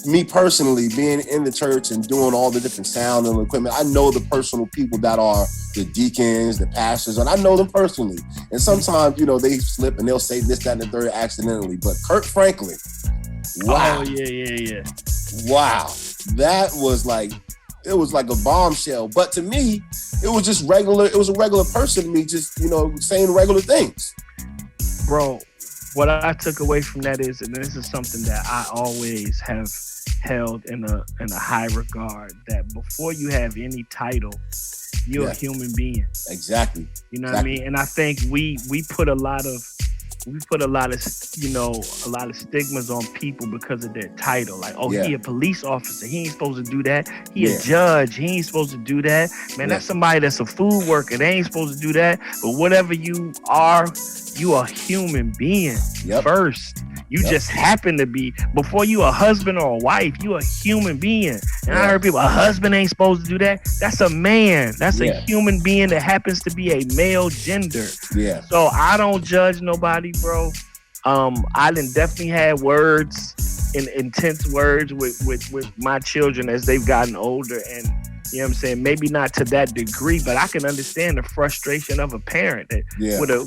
me personally, being in the church and doing all the different sound and equipment, I know the personal people that are the deacons, the pastors, and I know them personally. And sometimes, you know, they slip and they'll say this, that, and the third accidentally. But Kirk Franklin, wow. Oh, yeah. Wow. That was like, it was like a bombshell. But to me, it was just regular. It was a regular person to me, just, you know, saying regular things. Bro, what I took away from that is, and this is something that I always have held in a high regard, that before you have any title, you're a human being. Exactly. You know what I mean? And I think we put a lot of stigmas on people because of their title. Like, he a police officer, he ain't supposed to do that. He a judge, he ain't supposed to do that. Man, that's somebody that's a food worker, they ain't supposed to do that. But whatever you are, you a human being first. You just happen to be, before you a husband or a wife, you a human being. And I heard people, a husband ain't supposed to do that. That's a man. That's a human being that happens to be a male gender. Yeah. So I don't judge nobody, bro. I done definitely had words, intense words with my children as they've gotten older, and you know what I'm saying? Maybe not to that degree, but I can understand the frustration of a parent that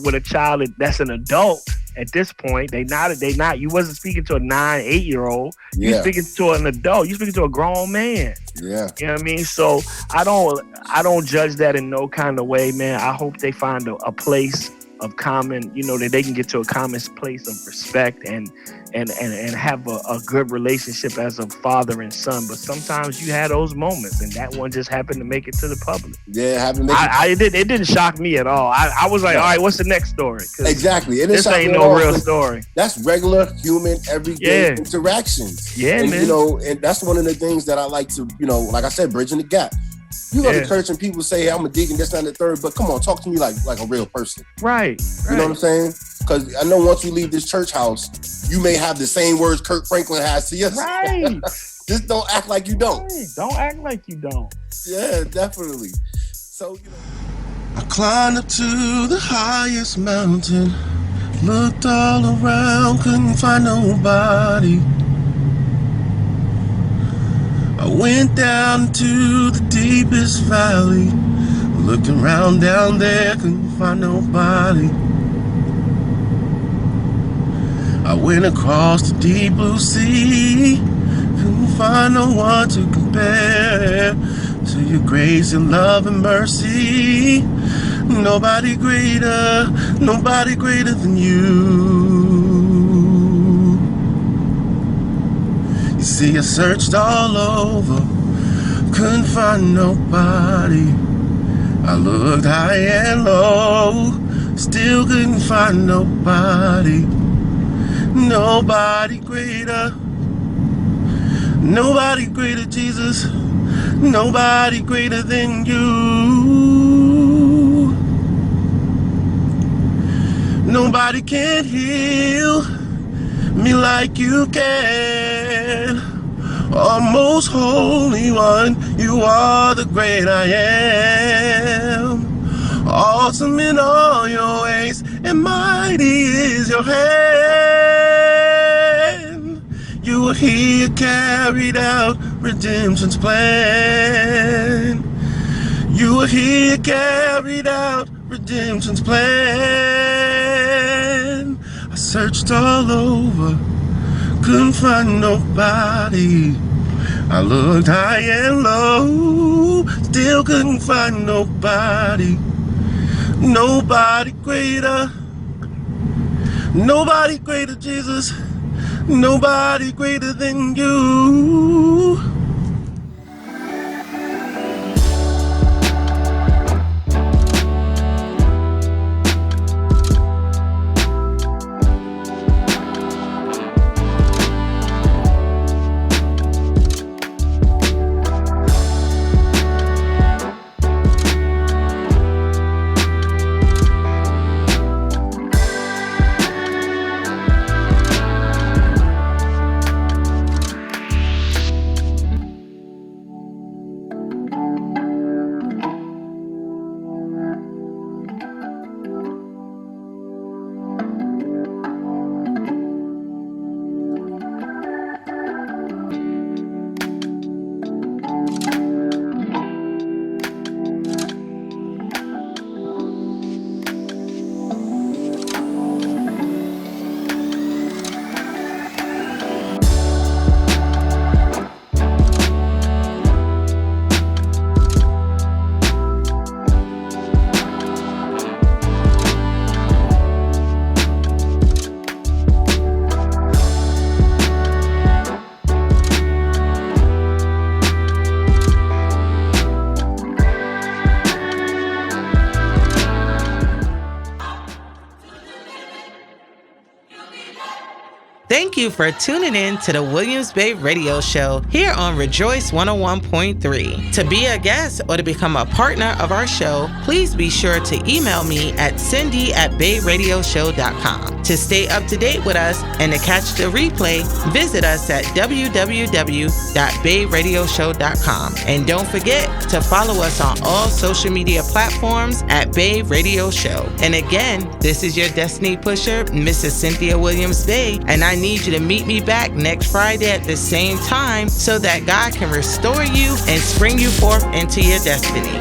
with a child that's an adult at this point. They not. You wasn't speaking to a 9-8-year-old. You speaking to an adult. You speaking to a grown man. Yeah. You know what I mean? So I don't judge that in no kind of way, man. I hope they find a place of common, you know, that they can get to a common place of respect and have a good relationship as a father and son. But sometimes you had those moments, and that one just happened to make it to the public. Yeah, happened to make it didn't shock me at all. I was like, all right, what's the next story? Exactly. This ain't no real story. That's regular human everyday interactions. Yeah, and, man. You know, and that's one of the things that I like to, you know, like I said, bridging the gap. You go to church and people say, hey, I'm a deacon, this, that, and the third, but come on, talk to me like a real person. Right. You know what I'm saying? Because I know once we leave this church house, you may have the same words Kirk Franklin has to you. Right. Just don't act like you don't. Right. Don't act like you don't. Yeah, definitely. So, I climbed up to the highest mountain, looked all around, couldn't find nobody. I went down to the deepest valley, looked around down there, couldn't find nobody. I went across the deep blue sea, couldn't find no one to compare to your grace and love and mercy. Nobody greater than you. You see, I searched all over, couldn't find nobody. I looked high and low, still couldn't find nobody. Nobody greater, Jesus. Nobody greater than you. Nobody can heal me like you can. Oh, most holy one, you are the great I am. Awesome in all your ways, and mighty is your hand. You were here, carried out redemption's plan. You were here, carried out redemption's plan. I searched all over, couldn't find nobody. I looked high and low, still couldn't find nobody. Nobody greater, Jesus. Nobody greater than you. Thank you for tuning in to the Williams-Bey Radio Show here on Rejoice 101.3. To be a guest or to become a partner of our show, please be sure to email me at cindy@bayradioshow.com. To stay up to date with us and to catch the replay, visit us at www.bayradioshow.com. And don't forget to follow us on all social media platforms at Bey Radio Show. And again, this is your Destiny Pusher, Mrs. Cynthia Williams-Bey, and I need you to meet me back next Friday at the same time so that God can restore you and spring you forth into your destiny.